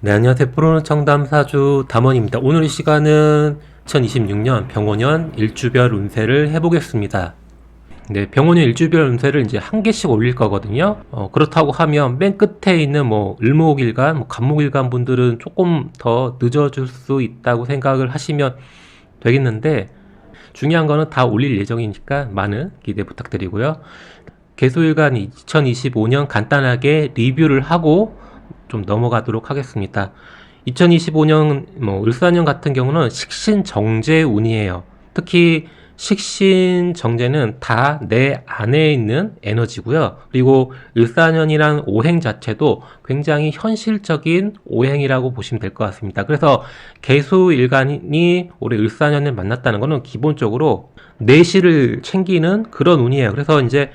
네, 안녕하세요. 프로는 청담사주 담원입니다. 오늘 이 시간은 2026년 병원년 일주별 운세를 해보겠습니다. 네, 병원년 일주별 운세를 이제 한 개씩 올릴 거거든요. 그렇다고 하면 맨 끝에 있는 뭐 을목일간, 뭐 간목일간 분들은 조금 더 늦어질 수 있다고 생각을 하시면 되겠는데, 중요한 거는 다 올릴 예정이니까 많은 기대 부탁드리고요. 개수일간 2025년 간단하게 리뷰를 하고 좀 넘어가도록 하겠습니다. 2025년 을사년 같은 경우는 식신정제 운이에요. 특히 식신정제는 다 내 안에 있는 에너지고요. 그리고 을사년이란 오행 자체도 굉장히 현실적인 오행이라고 보시면 될 것 같습니다. 그래서 개수일간이 올해 을사년을 만났다는 것은 기본적으로 내실을 챙기는 그런 운이에요. 그래서 이제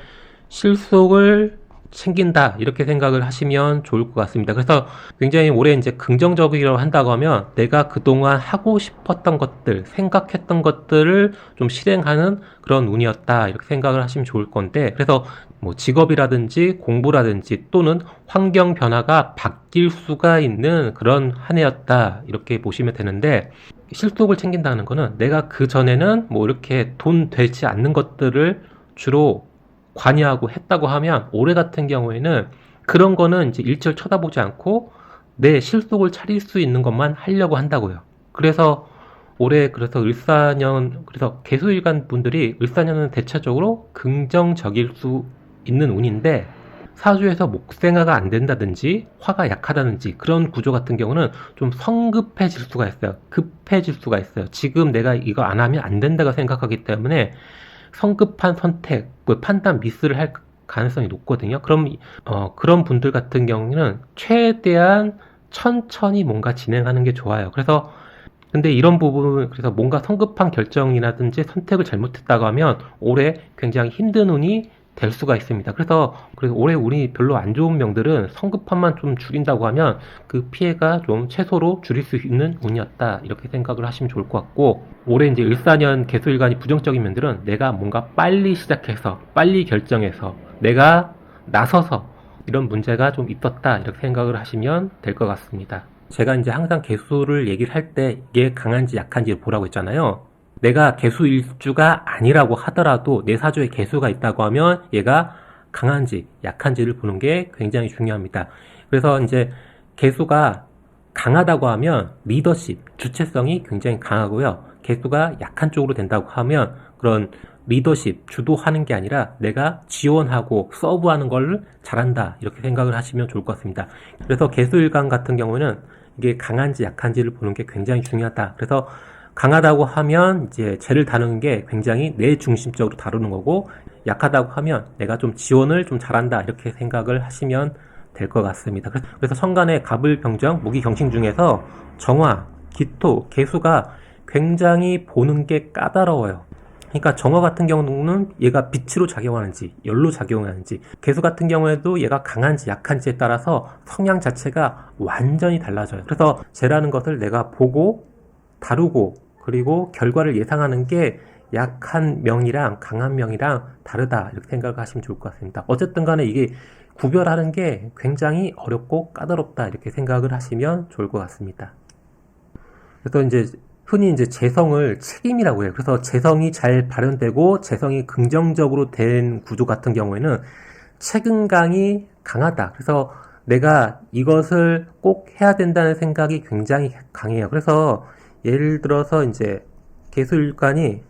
실속을 챙긴다 이렇게 생각을 하시면 좋을 것 같습니다. 그래서 굉장히 올해 이제 긍정적이라고 한다고 하면 내가 그동안 하고 싶었던 것들, 생각했던 것들을 좀 실행하는 그런 운이었다 이렇게 생각을 하시면 좋을 건데, 그래서 뭐 직업이라든지 공부라든지 또는 환경 변화가 바뀔 수가 있는 그런 한 해였다 이렇게 보시면 되는데, 실속을 챙긴다는 거는 내가 그 전에는 뭐 이렇게 돈 되지 않는 것들을 주로 관여하고 했다고 하면, 올해 같은 경우에는 그런 거는 이제 일절 쳐다보지 않고 내 실속을 차릴 수 있는 것만 하려고 한다고요. 그래서 올해 그래서 을사년, 그래서 개수일간 분들이 을사년은 대체적으로 긍정적일 수 있는 운인데, 사주에서 목생화가 안 된다든지 화가 약하다든지 그런 구조 같은 경우는 좀 성급해질 수가 있어요. 급해질 수가 있어요. 지금 내가 이거 안 하면 안 된다고 생각하기 때문에 성급한 선택, 판단 미스를 할 가능성이 높거든요. 그럼 그런 분들 같은 경우는 최대한 천천히 뭔가 진행하는 게 좋아요. 그래서 근데 이런 부분, 그래서 뭔가 성급한 결정이라든지 선택을 잘못했다고 하면 올해 굉장히 힘든 운이 될 수가 있습니다. 그래서 올해 운이 별로 안 좋은 명들은 성급함만 좀 줄인다고 하면 그 피해가 좀 최소로 줄일 수 있는 운이었다 이렇게 생각을 하시면 좋을 것 같고, 올해 이제 을사년 개수일간이 부정적인 면들은 내가 뭔가 빨리 시작해서 빨리 결정해서 내가 나서서 이런 문제가 좀 있었다 이렇게 생각을 하시면 될 것 같습니다. 제가 이제 항상 개수를 얘기를 할 때 이게 강한지 약한지 보라고 했잖아요. 내가 개수일주가 아니라고 하더라도 내 사주에 개수가 있다고 하면 얘가 강한지 약한지를 보는 게 굉장히 중요합니다. 그래서 이제 개수가 강하다고 하면 리더십, 주체성이 굉장히 강하고요. 개수가 약한 쪽으로 된다고 하면 그런 리더십, 주도하는 게 아니라 내가 지원하고 서브하는 걸 잘한다 이렇게 생각을 하시면 좋을 것 같습니다. 그래서 개수일간 같은 경우는 이게 강한지 약한지를 보는 게 굉장히 중요하다. 그래서 강하다고 하면 이제 쟤를 다루는 게 굉장히 내 중심적으로 다루는 거고, 약하다고 하면 내가 좀 지원을 좀 잘한다 이렇게 생각을 하시면 될 것 같습니다. 그래서 천간의 갑을병정, 무기경신 중에서 정화, 기토, 개수가 굉장히 보는 게 까다로워요. 그러니까 정화 같은 경우는 얘가 빛으로 작용하는지 열로 작용하는지, 개수 같은 경우에도 얘가 강한지 약한지에 따라서 성향 자체가 완전히 달라져요. 그래서 쟤라는 것을 내가 보고 다루고 그리고 결과를 예상하는 게 약한 명이랑 강한 명이랑 다르다 이렇게 생각하시면 좋을 것 같습니다. 어쨌든 간에 이게 구별하는 게 굉장히 어렵고 까다롭다 이렇게 생각을 하시면 좋을 것 같습니다. 그래서 이제 흔히 이제 재성을 책임이라고 해요. 그래서 재성이 잘 발현되고 재성이 긍정적으로 된 구조 같은 경우에는 책임감이 강하다. 그래서 내가 이것을 꼭 해야 된다는 생각이 굉장히 강해요. 그래서 예를 들어서 이제 개수일간이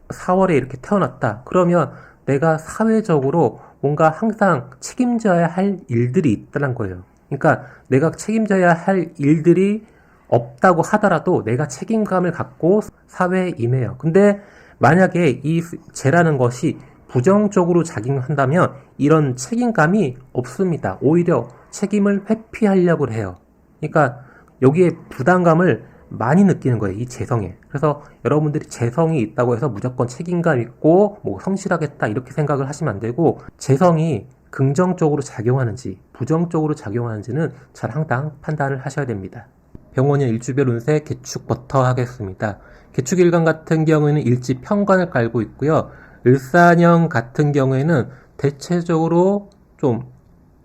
4월에 이렇게 태어났다. 그러면 내가 사회적으로 뭔가 항상 책임져야 할 일들이 있다는 거예요. 그러니까 내가 책임져야 할 일들이 없다고 하더라도 내가 책임감을 갖고 사회에 임해요. 근데 만약에 이 죄라는 것이 부정적으로 작용한다면 이런 책임감이 없습니다. 오히려 책임을 회피하려고 해요. 그러니까 여기에 부담감을 많이 느끼는 거예요, 이 재성에. 그래서 여러분들이 재성이 있다고 해서 무조건 책임감 있고 뭐 성실하겠다 이렇게 생각을 하시면 안 되고, 재성이 긍정적으로 작용하는지 부정적으로 작용하는지는 잘 항상 판단을 하셔야 됩니다. 병원의 일주별 운세 개축부터 하겠습니다. 개축일간 같은 경우에는 일지 편관을 깔고 있고요. 을사년 같은 경우에는 대체적으로 좀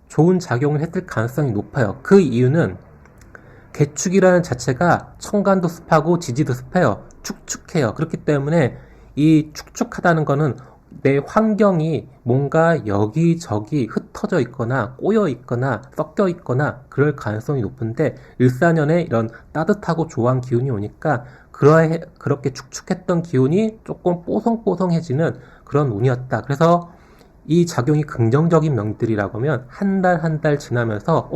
좋은 작용을 했을 가능성이 높아요. 그 이유는 개축이라는 자체가 천간도 습하고 지지도 습해요. 축축해요. 그렇기 때문에 이 축축하다는 거는 내 환경이 뭔가 여기저기 흩어져 있거나 꼬여 있거나 섞여 있거나 그럴 가능성이 높은데 일사년에 이런 따뜻하고 조화한 기운이 오니까 그렇게 축축했던 기운이 조금 뽀송뽀송해지는 그런 운이었다. 그래서 이 작용이 긍정적인 명들이라고 하면 한 달 한 달 지나면서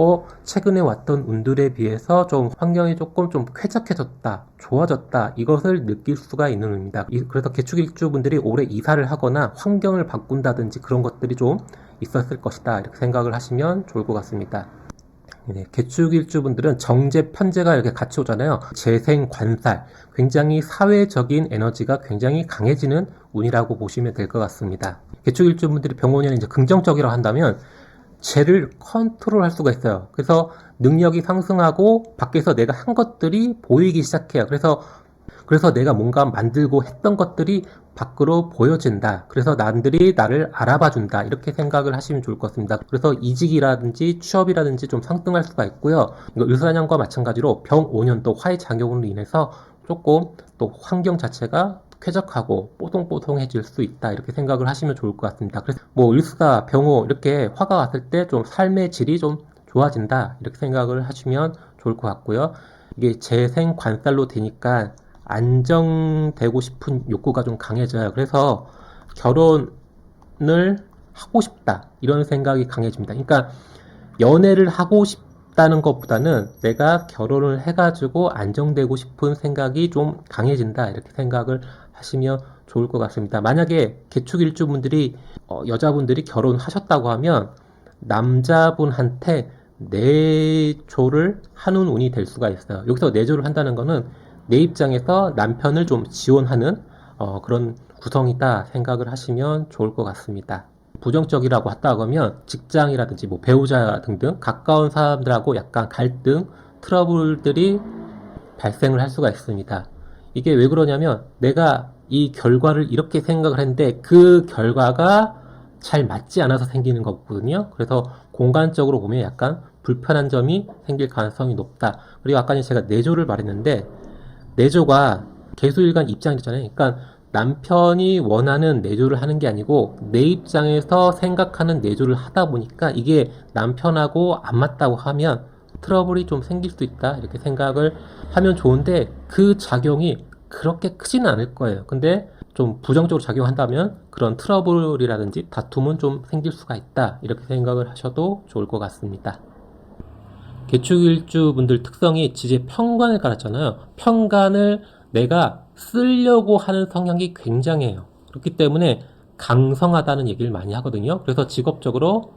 최근에 왔던 운들에 비해서 좀 환경이 조금 좀 쾌적해졌다, 좋아졌다, 이것을 느낄 수가 있는 운입니다. 그래서 개축일주 분들이 올해 이사를 하거나 환경을 바꾼다든지 그런 것들이 좀 있었을 것이다, 이렇게 생각을 하시면 좋을 것 같습니다. 네, 개축일주 분들은 정제, 편제가 이렇게 같이 오잖아요. 재생, 관살, 굉장히 사회적인 에너지가 굉장히 강해지는 운이라고 보시면 될 것 같습니다. 개축일주 분들이 병원이 이제 긍정적이라고 한다면 재를 컨트롤할 수가 있어요. 그래서 능력이 상승하고 밖에서 내가 한 것들이 보이기 시작해요. 그래서 내가 뭔가 만들고 했던 것들이 밖으로 보여진다. 그래서 남들이 나를 알아봐준다. 이렇게 생각을 하시면 좋을 것 같습니다. 그래서 이직이라든지 취업이라든지 좀 상승할 수가 있고요. 이거 을사년과 마찬가지로 병 5년도 화의 작용으로 인해서 조금 또 환경 자체가 쾌적하고 뽀송뽀송해질 수 있다, 이렇게 생각을 하시면 좋을 것 같습니다. 그래서 뭐 을사, 병호 이렇게 화가 왔을 때 좀 삶의 질이 좀 좋아진다, 이렇게 생각을 하시면 좋을 것 같고요. 이게 재생 관살로 되니까 안정되고 싶은 욕구가 좀 강해져요. 그래서 결혼을 하고 싶다, 이런 생각이 강해집니다. 그러니까 연애를 하고 싶다는 것보다는 내가 결혼을 해가지고 안정되고 싶은 생각이 좀 강해진다, 이렇게 생각을 하시면 좋을 것 같습니다. 만약에 개축일주분들이 여자분들이 결혼하셨다고 하면 남자분한테 내조를 하는 운이 될 수가 있어요. 여기서 내조를 한다는 거는 내 입장에서 남편을 좀 지원하는 그런 구성이다 생각을 하시면 좋을 것 같습니다. 부정적이라고 했다고 하면 직장이라든지 뭐 배우자 등등 가까운 사람들하고 약간 갈등, 트러블들이 발생을 할 수가 있습니다. 이게 왜 그러냐면 내가 이 결과를 이렇게 생각을 했는데 그 결과가 잘 맞지 않아서 생기는 거거든요. 그래서 공간적으로 보면 약간 불편한 점이 생길 가능성이 높다. 그리고 아까 제가 내조를 말했는데 내조가 개수일간 입장이잖아요. 그러니까 남편이 원하는 내조를 하는 게 아니고 내 입장에서 생각하는 내조를 하다 보니까 이게 남편하고 안 맞다고 하면 트러블이 좀 생길 수 있다, 이렇게 생각을 하면 좋은데 그 작용이 그렇게 크지는 않을 거예요. 근데 좀 부정적으로 작용한다면 그런 트러블이라든지 다툼은 좀 생길 수가 있다, 이렇게 생각을 하셔도 좋을 것 같습니다. 개축일주 분들 특성이 지지 편관을 깔았잖아요. 편관을 내가 쓰려고 하는 성향이 굉장해요. 그렇기 때문에 강성하다는 얘기를 많이 하거든요. 그래서 직업적으로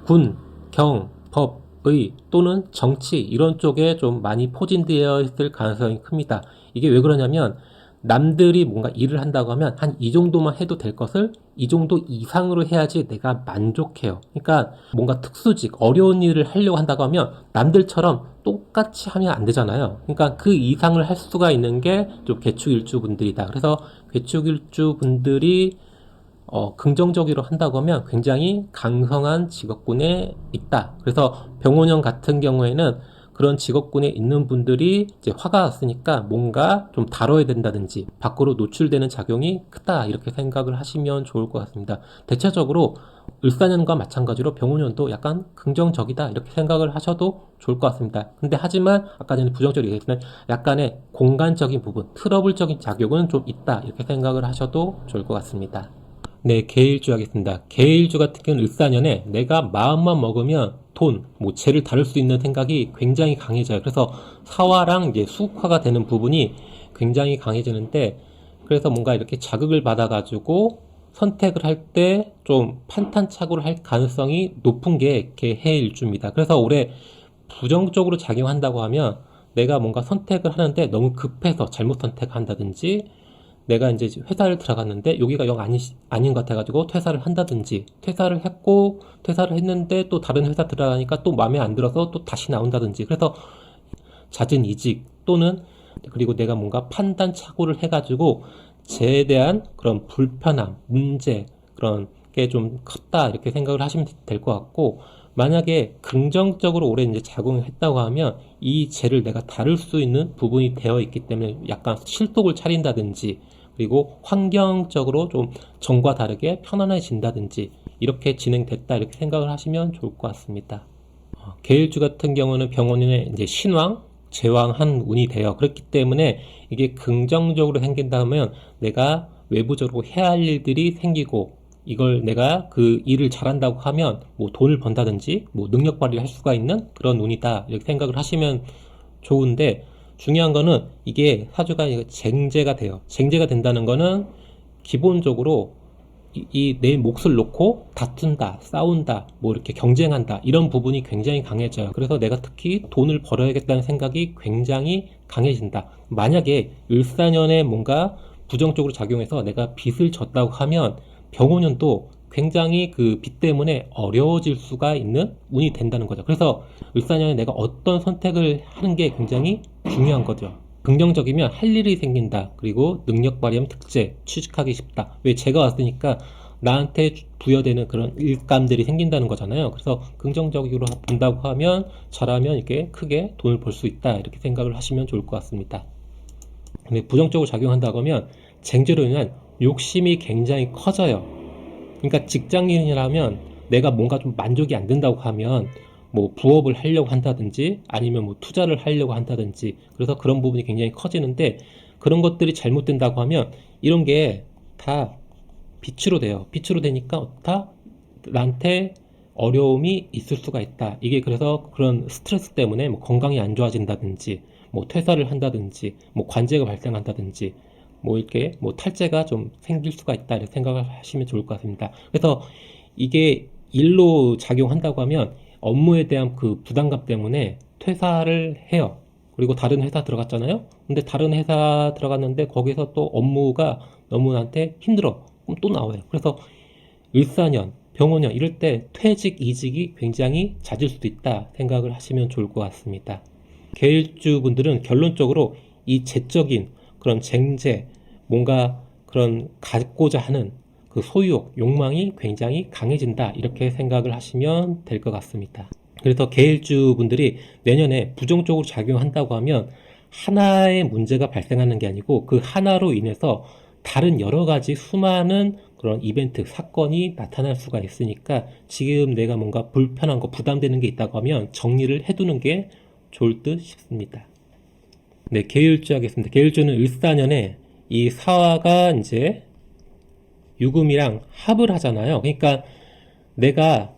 군, 경, 법, 의 또는 정치 이런 쪽에 좀 많이 포진되어 있을 가능성이 큽니다. 이게 왜 그러냐면 남들이 뭔가 일을 한다고 하면 한 이 정도만 해도 될 것을 이 정도 이상으로 해야지 내가 만족해요. 그러니까 뭔가 특수직, 어려운 일을 하려고 한다고 하면 남들처럼 똑같이 하면 안 되잖아요. 그러니까 그 이상을 할 수가 있는 게 좀 개축일주 분들이다. 그래서 개축일주 분들이 긍정적으로 한다고 하면 굉장히 강성한 직업군에 있다. 그래서 병원형 같은 경우에는 그런 직업군에 있는 분들이 이제 화가 왔으니까 뭔가 좀 다뤄야 된다든지 밖으로 노출되는 작용이 크다, 이렇게 생각을 하시면 좋을 것 같습니다. 대체적으로 을사년과 마찬가지로 병원년도 약간 긍정적이다, 이렇게 생각을 하셔도 좋을 것 같습니다. 근데 하지만 아까 전에 부정적으로 얘기했지만 약간의 공간적인 부분, 트러블적인 작용은 좀 있다, 이렇게 생각을 하셔도 좋을 것 같습니다. 네, 개일주 하겠습니다. 개일주 같은 경우는 을사년에 내가 마음만 먹으면 돈, 재를 다룰 수 있는 생각이 굉장히 강해져요. 그래서 사화랑 이제 수국화가 되는 부분이 굉장히 강해지는데, 그래서 뭔가 이렇게 자극을 받아가지고 선택을 할 때 좀 판단착오를 할 가능성이 높은 게 개해일주입니다. 그래서 올해 부정적으로 작용한다고 하면 내가 뭔가 선택을 하는데 너무 급해서 잘못 선택한다든지, 내가 이제 회사를 들어갔는데 여기가 영 아닌 것 같아가지고 퇴사를 한다든지, 퇴사를 했는데 또 다른 회사 들어가니까 또 마음에 안 들어서 또 다시 나온다든지, 그래서 잦은 이직 또는 그리고 내가 뭔가 판단 착오를 해가지고 쟤에 대한 그런 불편함, 문제, 그런 게 좀 컸다, 이렇게 생각을 하시면 될 것 같고, 만약에 긍정적으로 오래 이제 작용을 했다고 하면 이 재를 내가 다룰 수 있는 부분이 되어 있기 때문에 약간 실속을 차린다든지, 그리고 환경적으로 좀 전과 다르게 편안해진다든지 이렇게 진행됐다 이렇게 생각을 하시면 좋을 것 같습니다. 계일주 같은 경우는 병원의 이제 신왕, 제왕한 운이 돼요. 그렇기 때문에 이게 긍정적으로 생긴다면 내가 외부적으로 해야 할 일들이 생기고, 이걸 내가 그 일을 잘한다고 하면 뭐 돈을 번다든지 뭐 능력 발휘를 할 수가 있는 그런 운이다 이렇게 생각을 하시면 좋은데, 중요한 거는 이게 사주가 쟁제가 돼요. 쟁제가 된다는 거는 기본적으로 내 몫을 놓고 다툰다, 싸운다, 뭐 이렇게 경쟁한다 이런 부분이 굉장히 강해져요. 그래서 내가 특히 돈을 벌어야겠다는 생각이 굉장히 강해진다. 만약에 을사년에 뭔가 부정적으로 작용해서 내가 빚을 졌다고 하면 병원년도 굉장히 그 빚 때문에 어려워질 수가 있는 운이 된다는 거죠. 그래서 을사년에 내가 어떤 선택을 하는 게 굉장히 중요한 거죠. 긍정적이면 할 일이 생긴다. 그리고 능력 발휘하면 특재, 취직하기 쉽다. 왜 제가 왔으니까 나한테 부여되는 그런 일감들이 생긴다는 거잖아요. 그래서 긍정적으로 본다고 하면 잘하면 이렇게 크게 돈을 벌 수 있다. 이렇게 생각을 하시면 좋을 것 같습니다. 근데 부정적으로 작용한다고 하면 쟁제로 인한 욕심이 굉장히 커져요. 그러니까 직장인이라면 내가 뭔가 좀 만족이 안 된다고 하면 뭐 부업을 하려고 한다든지 아니면 뭐 투자를 하려고 한다든지, 그래서 그런 부분이 굉장히 커지는데, 그런 것들이 잘못된다고 하면 이런 게 다 빛으로 돼요. 빛으로 되니까 다 나한테 어려움이 있을 수가 있다. 이게 그래서 그런 스트레스 때문에 뭐 건강이 안 좋아진다든지, 뭐 퇴사를 한다든지, 뭐 관제가 발생한다든지, 뭐 이렇게 뭐 탈재가 좀 생길 수가 있다 이렇게 생각을 하시면 좋을 것 같습니다. 그래서 이게 일로 작용한다고 하면 업무에 대한 그 부담감 때문에 퇴사를 해요. 그리고 다른 회사 들어갔잖아요. 근데 다른 회사 들어갔는데 거기서 또 업무가 너무 나한테 힘들어. 그럼 또 나와요. 그래서 을사년, 병원년 이럴 때 퇴직, 이직이 굉장히 잦을 수도 있다 생각을 하시면 좋을 것 같습니다. 계일주 분들은 결론적으로 이 재적인 그런 쟁제, 뭔가 그런 갖고자 하는 그 소유욕, 욕망이 굉장히 강해진다 이렇게 생각을 하시면 될 것 같습니다. 그래서 계일주 분들이 내년에 부정적으로 작용한다고 하면 하나의 문제가 발생하는 게 아니고 그 하나로 인해서 다른 여러 가지 수많은 그런 이벤트, 사건이 나타날 수가 있으니까 지금 내가 뭔가 불편한 거, 부담되는 게 있다고 하면 정리를 해두는 게 좋을 듯 싶습니다. 네, 계일주 하겠습니다. 계일주는 을사년에 이 사화가 이제 유금이랑 합을 하잖아요. 그러니까 내가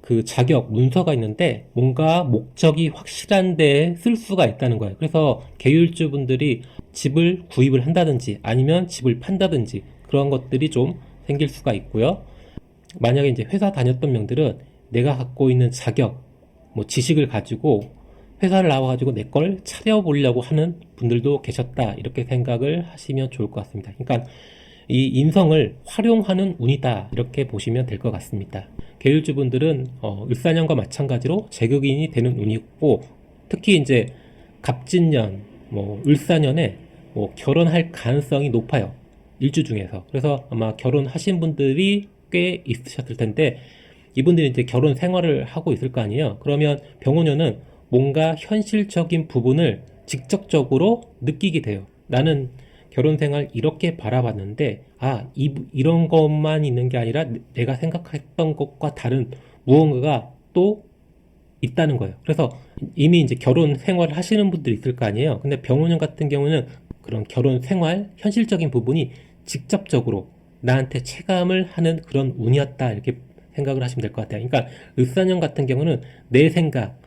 그 자격, 문서가 있는데 뭔가 목적이 확실한 데에 쓸 수가 있다는 거예요. 그래서 계율주 분들이 집을 구입을 한다든지 아니면 집을 판다든지 그런 것들이 좀 생길 수가 있고요. 만약에 이제 회사 다녔던 명들은 내가 갖고 있는 자격, 뭐 지식을 가지고 회사를 나와가지고 내 걸 차려보려고 하는 분들도 계셨다. 이렇게 생각을 하시면 좋을 것 같습니다. 그러니까 이 인성을 활용하는 운이다. 이렇게 보시면 될 것 같습니다. 계율주 분들은 을사년과 마찬가지로 제극인이 되는 운이 있고, 특히 이제 갑진년, 뭐 을사년에 뭐 결혼할 가능성이 높아요. 일주 중에서. 그래서 아마 결혼하신 분들이 꽤 있으셨을 텐데, 이분들이 이제 결혼 생활을 하고 있을 거 아니에요. 그러면 병원년은 뭔가 현실적인 부분을 직접적으로 느끼게 돼요. 나는 결혼 생활 이렇게 바라봤는데, 이런 것만 있는 게 아니라 내가 생각했던 것과 다른 무언가가 또 있다는 거예요. 그래서 이미 이제 결혼 생활을 하시는 분들이 있을 거 아니에요. 근데 병원년 같은 경우는 그런 결혼 생활, 현실적인 부분이 직접적으로 나한테 체감을 하는 그런 운이었다. 이렇게 생각을 하시면 될 것 같아요. 그러니까 을사년 같은 경우는 내 생각,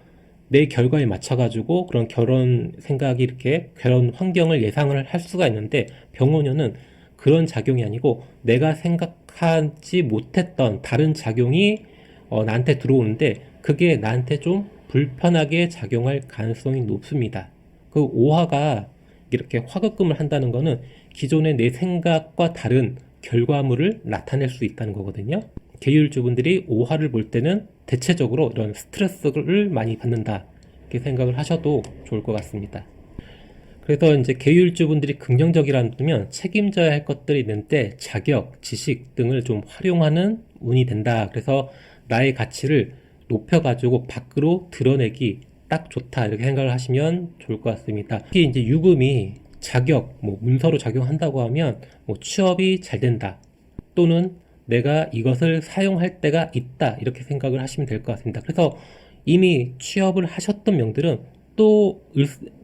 내 결과에 맞춰가지고 그런 결혼 생각이 이렇게 결혼 환경을 예상을 할 수가 있는데, 병원년은 그런 작용이 아니고 내가 생각하지 못했던 다른 작용이 나한테 들어오는데 그게 나한테 좀 불편하게 작용할 가능성이 높습니다. 그 오화가 이렇게 화급금을 한다는 거는 기존의 내 생각과 다른 결과물을 나타낼 수 있다는 거거든요. 계율주분들이 오화를 볼 때는 대체적으로 이런 스트레스를 많이 받는다 이렇게 생각을 하셔도 좋을 것 같습니다. 그래서 이제 계율주분들이 긍정적이라면 책임져야 할 것들이 있는데 자격, 지식 등을 좀 활용하는 운이 된다. 그래서 나의 가치를 높여가지고 밖으로 드러내기 딱 좋다 이렇게 생각을 하시면 좋을 것 같습니다. 특히 이제 유금이 자격, 문서로 작용한다고 하면 취업이 잘 된다 또는 내가 이것을 사용할 때가 있다 이렇게 생각을 하시면 될 것 같습니다. 그래서 이미 취업을 하셨던 명들은 또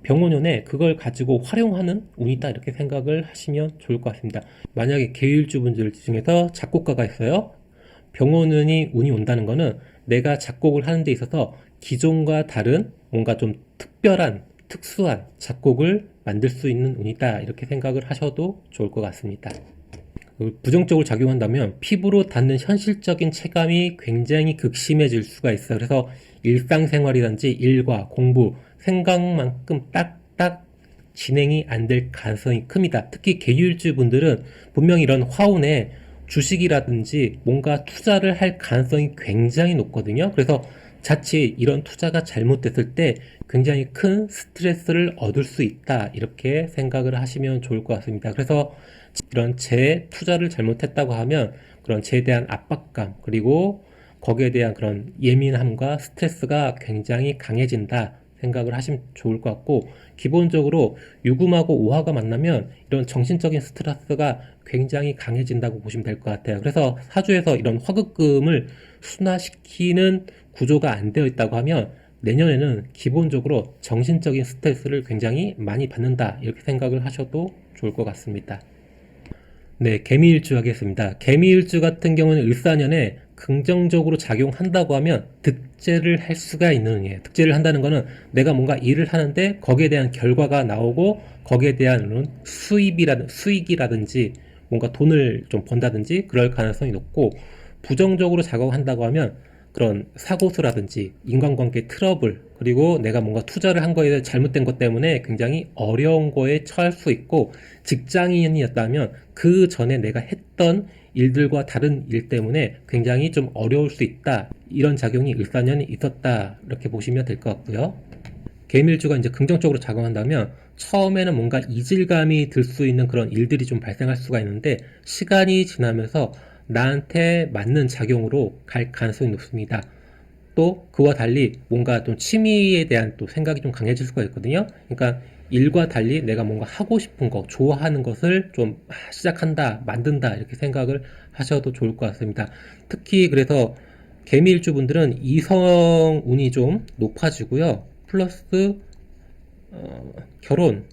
병원연에 그걸 가지고 활용하는 운이다 이렇게 생각을 하시면 좋을 것 같습니다. 만약에 계일주분들 중에서 작곡가가 있어요. 병원운이 운이 온다는 거는 내가 작곡을 하는 데 있어서 기존과 다른 뭔가 좀 특별한 특수한 작곡을 만들 수 있는 운이다 이렇게 생각을 하셔도 좋을 것 같습니다. 부정적으로 작용한다면 피부로 닿는 현실적인 체감이 굉장히 극심해질 수가 있어요. 그래서 일상생활이든지 일과 공부, 생각만큼 딱딱 진행이 안 될 가능성이 큽니다. 특히 계유일주 분들은 분명히 이런 화운에 주식이라든지 뭔가 투자를 할 가능성이 굉장히 높거든요. 그래서 자칫 이런 투자가 잘못됐을 때 굉장히 큰 스트레스를 얻을 수 있다 이렇게 생각을 하시면 좋을 것 같습니다. 그래서 이런 재투자를 잘못했다고 하면 그런 재에 대한 압박감 그리고 거기에 대한 그런 예민함과 스트레스가 굉장히 강해진다 생각을 하시면 좋을 것 같고, 기본적으로 유금하고 오화가 만나면 이런 정신적인 스트레스가 굉장히 강해진다고 보시면 될 것 같아요. 그래서 사주에서 이런 화급금을 순화시키는 구조가 안 되어 있다고 하면 내년에는 기본적으로 정신적인 스트레스를 굉장히 많이 받는다 이렇게 생각을 하셔도 좋을 것 같습니다. 네, 개미일주 하겠습니다. 개미일주 같은 경우는 을사년에 긍정적으로 작용한다고 하면 득제를 할 수가 있는 운이에요. 득제를 한다는 거는 내가 뭔가 일을 하는데 거기에 대한 결과가 나오고 거기에 대한 수익이라든지 뭔가 돈을 좀 번다든지 그럴 가능성이 높고, 부정적으로 작용한다고 하면 그런 사고수라든지 인간관계 트러블, 그리고 내가 뭔가 투자를 한 거에 대해 잘못된 것 때문에 굉장히 어려운 거에 처할 수 있고, 직장인이었다면 그 전에 내가 했던 일들과 다른 일 때문에 굉장히 좀 어려울 수 있다, 이런 작용이 을사년에 있었다 이렇게 보시면 될 것 같고요. 개미일주가 이제 긍정적으로 작용한다면 처음에는 뭔가 이질감이 들 수 있는 그런 일들이 좀 발생할 수가 있는데, 시간이 지나면서 나한테 맞는 작용으로 갈 가능성이 높습니다. 또 그와 달리 뭔가 좀 취미에 대한 또 생각이 좀 강해질 수가 있거든요. 그러니까 일과 달리 내가 뭔가 하고 싶은 거, 좋아하는 것을 좀 시작한다, 만든다 이렇게 생각을 하셔도 좋을 것 같습니다. 특히 그래서 개미일주 분들은 이성 운이 좀 높아지고요. 플러스 결혼을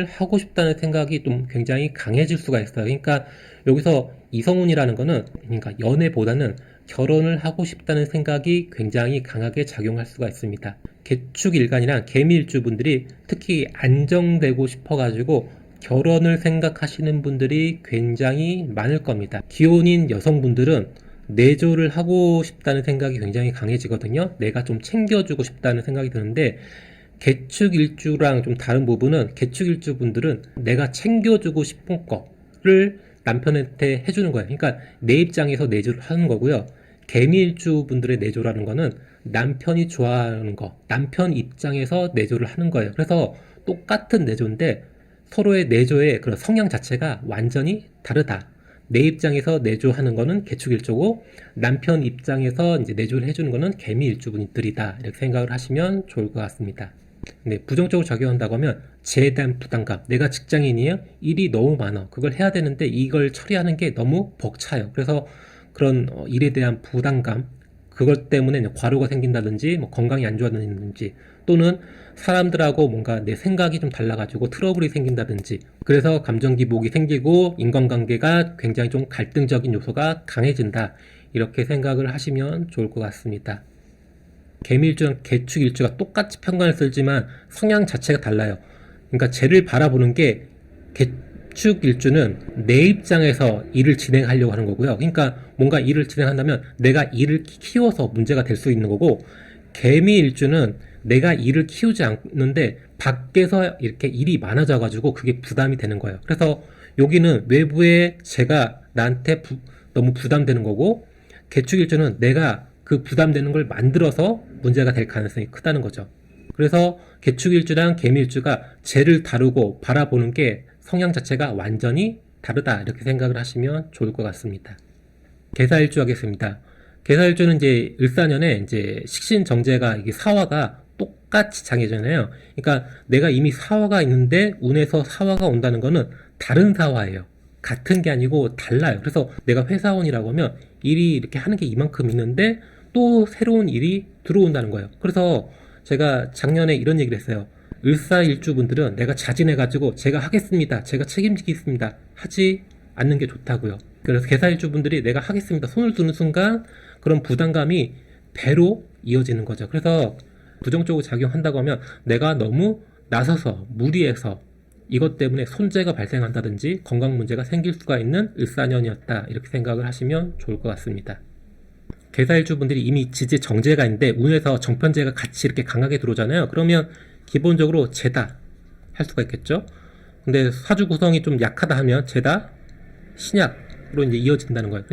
하고 싶다는 생각이 좀 굉장히 강해질 수가 있어요. 그러니까 여기서 이성운이라는 거는 그러니까 연애보다는 결혼을 하고 싶다는 생각이 굉장히 강하게 작용할 수가 있습니다. 개축일간이랑 개미일주 분들이 특히 안정되고 싶어가지고 결혼을 생각하시는 분들이 굉장히 많을 겁니다. 기혼인 여성분들은 내조를 하고 싶다는 생각이 굉장히 강해지거든요. 내가 좀 챙겨주고 싶다는 생각이 드는데, 개축일주랑 좀 다른 부분은 개축일주 분들은 내가 챙겨주고 싶은 거를 남편한테 해주는 거예요. 그러니까 내 입장에서 내조를 하는 거고요. 개미일주 분들의 내조라는 거는 남편이 좋아하는 거, 남편 입장에서 내조를 하는 거예요. 그래서 똑같은 내조인데 서로의 내조의 그런 성향 자체가 완전히 다르다. 내 입장에서 내조하는 거는 개축일주고, 남편 입장에서 이제 내조를 해주는 거는 개미일주분들이다 이렇게 생각을 하시면 좋을 것 같습니다. 네, 부정적으로 작용한다고 하면 재에 대한 부담감, 내가 직장인이에요, 일이 너무 많아, 그걸 해야 되는데 이걸 처리하는 게 너무 벅차요. 그래서 그런 일에 대한 부담감, 그것 때문에 과로가 생긴다든지 건강이 안 좋아진다든지, 또는 사람들하고 뭔가 내 생각이 좀 달라가지고 트러블이 생긴다든지, 그래서 감정 기복이 생기고 인간관계가 굉장히 좀 갈등적인 요소가 강해진다 이렇게 생각을 하시면 좋을 것 같습니다. 개미일주랑 개축일주가 똑같이 편관을 쓰지만 성향 자체가 달라요. 그러니까 쟤를 바라보는 게, 개축일주는 내 입장에서 일을 진행하려고 하는 거고요. 그러니까 뭔가 일을 진행한다면 내가 일을 키워서 문제가 될 수 있는 거고, 개미일주는 내가 일을 키우지 않는데 밖에서 이렇게 일이 많아져 가지고 그게 부담이 되는 거예요. 그래서 여기는 외부에 제가 나한테 너무 부담되는 거고, 개축일주는 내가 그 부담되는 걸 만들어서 문제가 될 가능성이 크다는 거죠. 그래서 개축일주랑 개미일주가 쟤를 다루고 바라보는 게 성향 자체가 완전히 다르다 이렇게 생각을 하시면 좋을 것 같습니다. 개사일주 하겠습니다. 계사일주는 이제 을사년에 이제 식신정제가 이게 사화가 똑같이 장해잖아요. 그러니까 내가 이미 사화가 있는데 운에서 사화가 온다는 거는 다른 사화예요. 같은 게 아니고 달라요. 그래서 내가 회사원이라고 하면 일이 이렇게 하는 게 이만큼 있는데 또 새로운 일이 들어온다는 거예요. 그래서 제가 작년에 이런 얘기를 했어요. 을사일주분들은 내가 자진해가지고 제가 하겠습니다, 제가 책임지겠습니다 하지 않는 게 좋다고요. 그래서 계사일주분들이 내가 하겠습니다 손을 드는 순간 그런 부담감이 배로 이어지는 거죠. 그래서 부정적으로 작용한다고 하면 내가 너무 나서서 무리해서 이것 때문에 손재가 발생한다든지 건강 문제가 생길 수가 있는 을사년이었다, 이렇게 생각을 하시면 좋을 것 같습니다. 계사일주분들이 이미 지지 정제가 있는데 운에서 정편제가 같이 이렇게 강하게 들어오잖아요. 그러면 기본적으로 재다 할 수가 있겠죠. 근데 사주 구성이 좀 약하다 하면 재다 신약으로 이제 이어진다는 거예요.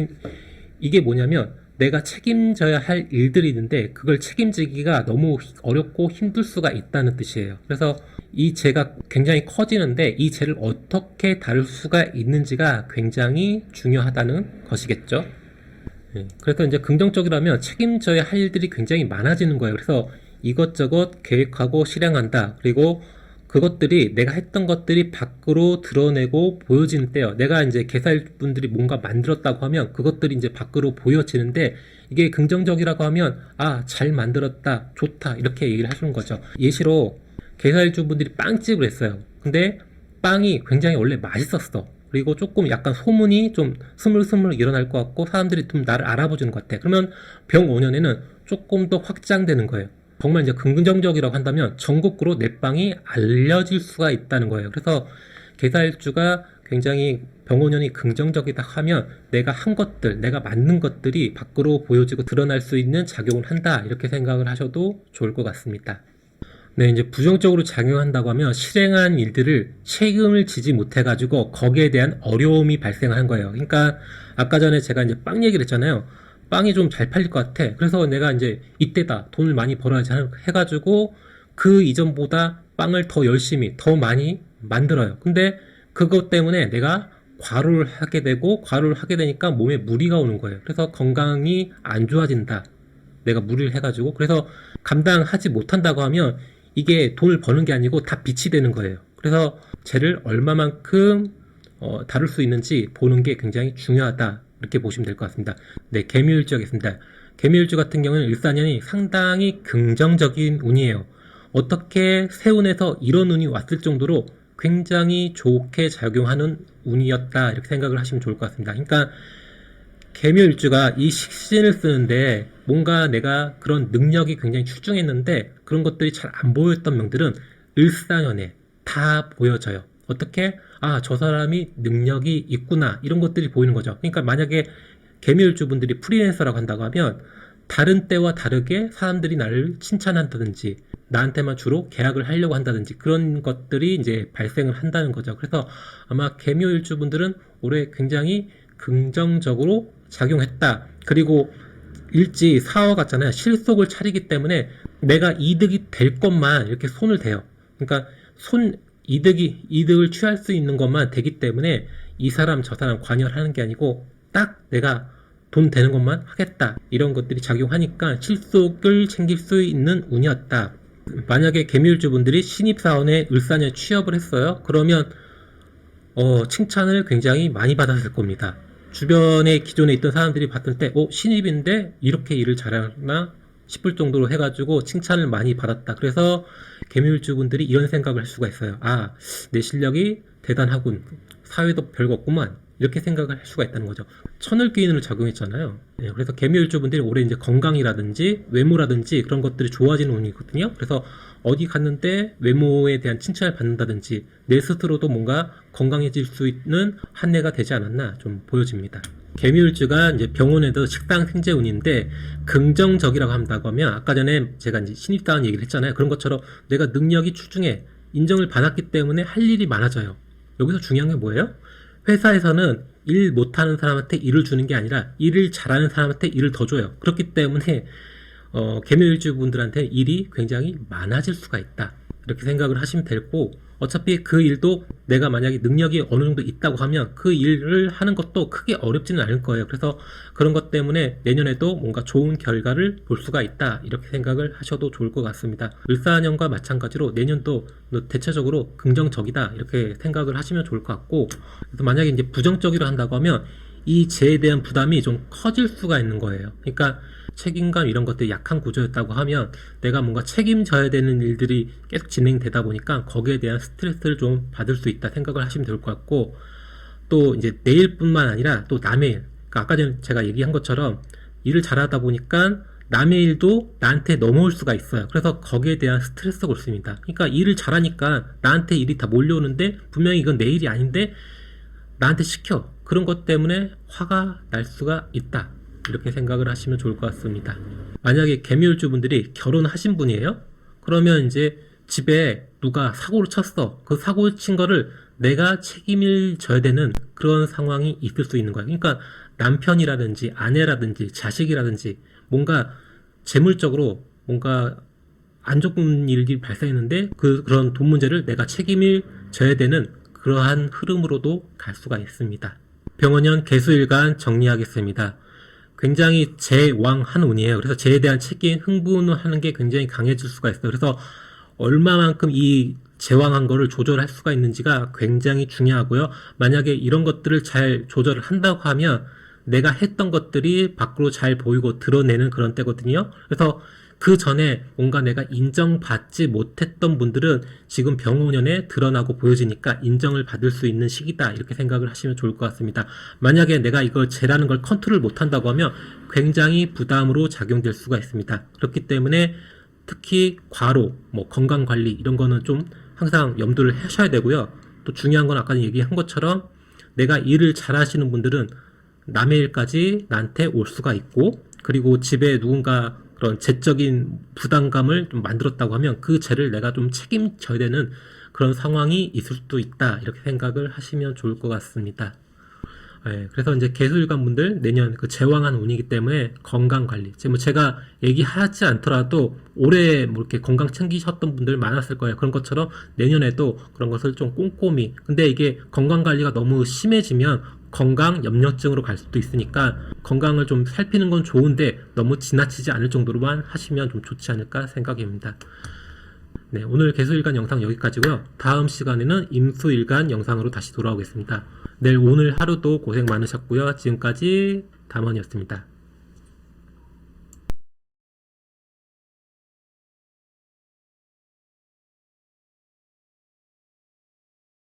이게 뭐냐면 내가 책임져야 할 일들이 있는데 그걸 책임지기가 너무 어렵고 힘들 수가 있다는 뜻이에요. 그래서 이 재가 굉장히 커지는데 이 재를 어떻게 다룰 수가 있는지가 굉장히 중요하다는 것이겠죠. 그래서 이제 긍정적이라면 책임져야 할 일들이 굉장히 많아지는 거예요. 그래서 이것저것 계획하고 실행한다. 그리고 그것들이 내가 했던 것들이 밖으로 드러내고 보여지는 때요. 내가 이제 계사일분들이 뭔가 만들었다고 하면 그것들이 이제 밖으로 보여지는데 이게 긍정적이라고 하면 아, 잘 만들었다, 좋다, 이렇게 얘기를 하시는 거죠. 예시로 계사일주분들이 빵집을 했어요. 근데 빵이 굉장히 원래 맛있었어. 그리고 조금 약간 소문이 좀 스물스물 일어날 것 같고 사람들이 좀 나를 알아보지는 것 같아. 그러면 병 5년에는 조금 더 확장되는 거예요. 정말 이제 긍정적이라고 한다면 전국구로 내 빵이 알려질 수가 있다는 거예요. 그래서 계사일주가 굉장히 병원연이 긍정적이다 하면 내가 한 것들, 내가 만든 것들이 밖으로 보여지고 드러날 수 있는 작용을 한다, 이렇게 생각을 하셔도 좋을 것 같습니다. 네, 이제 부정적으로 작용한다고 하면 실행한 일들을 책임을 지지 못해가지고 거기에 대한 어려움이 발생한 거예요. 그러니까 아까 전에 제가 이제 빵 얘기를 했잖아요. 빵이 좀 잘 팔릴 것 같아. 그래서 내가 이제 이때다, 돈을 많이 벌어야지 해가지고 그 이전보다 빵을 더 열심히, 더 많이 만들어요. 근데 그것 때문에 내가 과로를 하게 되고 과로를 하게 되니까 몸에 무리가 오는 거예요. 그래서 건강이 안 좋아진다. 내가 무리를 해가지고. 그래서 감당하지 못한다고 하면 이게 돈을 버는 게 아니고 다 빚이 되는 거예요. 그래서 쟤를 얼마만큼 다룰 수 있는지 보는 게 굉장히 중요하다, 이렇게 보시면 될 것 같습니다. 네, 개묘일주 하겠습니다. 개묘일주 같은 경우는 일사년이 상당히 긍정적인 운이에요. 어떻게 세운에서 이런 운이 왔을 정도로 굉장히 좋게 작용하는 운이었다, 이렇게 생각을 하시면 좋을 것 같습니다. 그러니까 개묘일주가 이 식신을 쓰는데 뭔가 내가 그런 능력이 굉장히 출중했는데 그런 것들이 잘 안 보였던 명들은 을사년에 다 보여져요. 어떻게? 아, 저 사람이 능력이 있구나, 이런 것들이 보이는 거죠. 그러니까 만약에 개묘일주분들이 프리랜서라고 한다고 하면 다른 때와 다르게 사람들이 나를 칭찬한다든지 나한테만 주로 계약을 하려고 한다든지 그런 것들이 이제 발생을 한다는 거죠. 그래서 아마 개묘일주분들은 올해 굉장히 긍정적으로 작용했다. 그리고 일지 사화 같잖아요. 실속을 차리기 때문에 내가 이득이 될 것만 이렇게 손을 대요. 그러니까 이득을 취할 수 있는 것만 되기 때문에 이 사람 저 사람 관여를 하는 게 아니고 딱 내가 돈 되는 것만 하겠다, 이런 것들이 작용하니까 실속을 챙길 수 있는 운이었다. 만약에 개묘일주분들이 신입사원에 을사년에 취업을 했어요. 그러면 칭찬을 굉장히 많이 받았을 겁니다. 주변에 기존에 있던 사람들이 봤을 때 신입인데 이렇게 일을 잘하나 싶을 정도로 해가지고 칭찬을 많이 받았다. 그래서 개묘일주분들이 이런 생각을 할 수가 있어요. 아, 내 실력이 대단하군, 사회도 별거 없구만, 이렇게 생각을 할 수가 있다는 거죠. 천을귀인으로 작용했잖아요. 네, 그래서 개묘일주분들이 올해 이제 건강이라든지 외모라든지 그런 것들이 좋아지는 운이거든요. 그래서 어디 갔는데 외모에 대한 칭찬을 받는다든지 내 스스로도 뭔가 건강해질 수 있는 한 해가 되지 않았나 좀 보여집니다. 개묘일주가 이제 병원에도 식당 생재운인데 긍정적이라고 한다고 하면 아까 전에 제가 이제 신입사원 얘기를 했잖아요. 그런 것처럼 내가 능력이 출중해, 인정을 받았기 때문에 할 일이 많아져요. 여기서 중요한 게 뭐예요? 회사에서는 일 못하는 사람한테 일을 주는 게 아니라 일을 잘하는 사람한테 일을 더 줘요. 그렇기 때문에 개묘일주 분들한테 일이 굉장히 많아질 수가 있다, 이렇게 생각을 하시면 되고 어차피 그 일도 내가 만약에 능력이 어느 정도 있다고 하면 그 일을 하는 것도 크게 어렵지는 않을 거예요. 그래서 그런 것 때문에 내년에도 뭔가 좋은 결과를 볼 수가 있다, 이렇게 생각을 하셔도 좋을 것 같습니다. 을사년과 마찬가지로 내년도 대체적으로 긍정적이다, 이렇게 생각을 하시면 좋을 것 같고, 그래서 만약에 이제 부정적으로 한다고 하면 이 재에 대한 부담이 좀 커질 수가 있는 거예요. 그러니까 책임감 이런 것들이 약한 구조였다고 하면 내가 뭔가 책임져야 되는 일들이 계속 진행되다 보니까 거기에 대한 스트레스를 좀 받을 수 있다 생각을 하시면 될 것 같고, 또 이제 내일뿐만 아니라 또 남의 일, 그러니까 아까 전에 제가 얘기한 것처럼 일을 잘하다 보니까 남의 일도 나한테 넘어올 수가 있어요. 그래서 거기에 대한 스트레스가 올 습니다. 그러니까 일을 잘하니까 나한테 일이 다 몰려오는데 분명히 이건 내 일이 아닌데 나한테 시켜. 그런 것 때문에 화가 날 수가 있다, 이렇게 생각을 하시면 좋을 것 같습니다. 만약에 개미율주분들이 결혼하신 분이에요? 그러면 이제 집에 누가 사고를 쳤어. 그 사고를 친 거를 내가 책임을 져야 되는 그런 상황이 있을 수 있는 거예요. 그러니까 남편이라든지 아내라든지 자식이라든지 뭔가 재물적으로 뭔가 안 좋은 일이 발생했는데 그런 돈 문제를 내가 책임을 져야 되는 그러한 흐름으로도 갈 수가 있습니다. 병원년 개수일간 정리하겠습니다. 굉장히 제왕한 운이에요. 그래서 재에 대한 책임, 흥분하는 게 굉장히 강해질 수가 있어요. 그래서 얼마만큼 이 제왕한 거를 조절할 수가 있는지가 굉장히 중요하고요. 만약에 이런 것들을 잘 조절을 한다고 하면 내가 했던 것들이 밖으로 잘 보이고 드러내는 그런 때거든요. 그래서 그 전에 뭔가 내가 인정받지 못했던 분들은 지금 병오년에 드러나고 보여지니까 인정을 받을 수 있는 시기다, 이렇게 생각을 하시면 좋을 것 같습니다. 만약에 내가 이걸 재라는 걸 컨트롤 못한다고 하면 굉장히 부담으로 작용될 수가 있습니다. 그렇기 때문에 특히 과로, 건강관리 이런 거는 좀 항상 염두를 하셔야 되고요. 또 중요한 건 아까 얘기한 것처럼 내가 일을 잘 하시는 분들은 남의 일까지 나한테 올 수가 있고, 그리고 집에 누군가 그런 재적인 부담감을 좀 만들었다고 하면 그 죄를 내가 좀 책임져야 되는 그런 상황이 있을 수도 있다, 이렇게 생각을 하시면 좋을 것 같습니다. 그래서 이제 개수일간 분들 내년 그 제왕한 운이기 때문에 건강 관리, 제가 얘기하지 않더라도 올해 이렇게 건강 챙기셨던 분들 많았을 거예요. 그런 것처럼 내년에도 그런 것을 좀 꼼꼼히, 근데 이게 건강 관리가 너무 심해지면 건강 염려증으로 갈 수도 있으니까 건강을 좀 살피는 건 좋은데 너무 지나치지 않을 정도로만 하시면 좀 좋지 않을까 생각입니다. 네, 오늘 개수일간 영상 여기까지고요. 다음 시간에는 임수일간 영상으로 다시 돌아오겠습니다. 오늘 하루도 고생 많으셨고요. 지금까지 담원이었습니다.